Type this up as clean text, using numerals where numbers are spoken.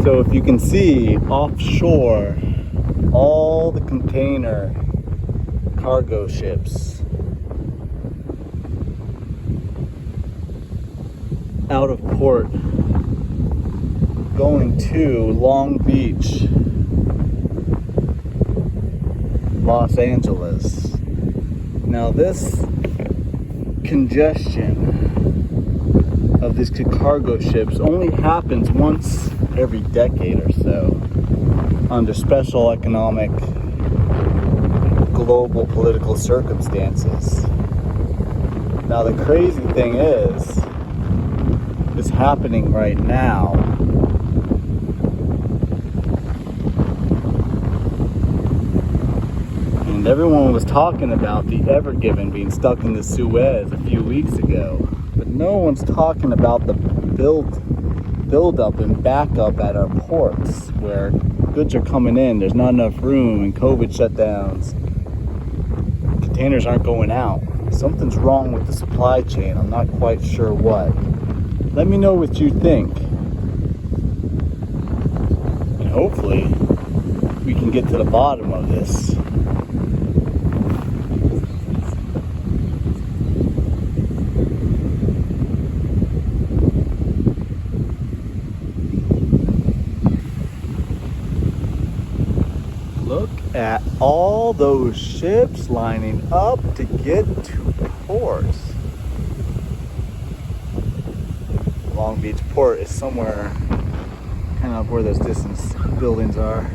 So if you can see offshore, all the container cargo ships out of port going to Long Beach, Los Angeles. Now this congestion of these cargo ships only happens once every decade or so under special economic global political circumstances. Now the crazy thing is, it's happening right now. And everyone was talking about the Ever Given being stuck in the Suez a few weeks ago. But no one's talking about the build up and backup at our ports where goods are coming in, there's not enough room, and COVID shutdowns. Containers aren't going out. Something's wrong with the supply chain. I'm not quite sure what. Let me know what you think. And hopefully we can get to the bottom of this. Look at all those ships lining up to get to ports. Long Beach Port is somewhere kind of where those distance buildings are.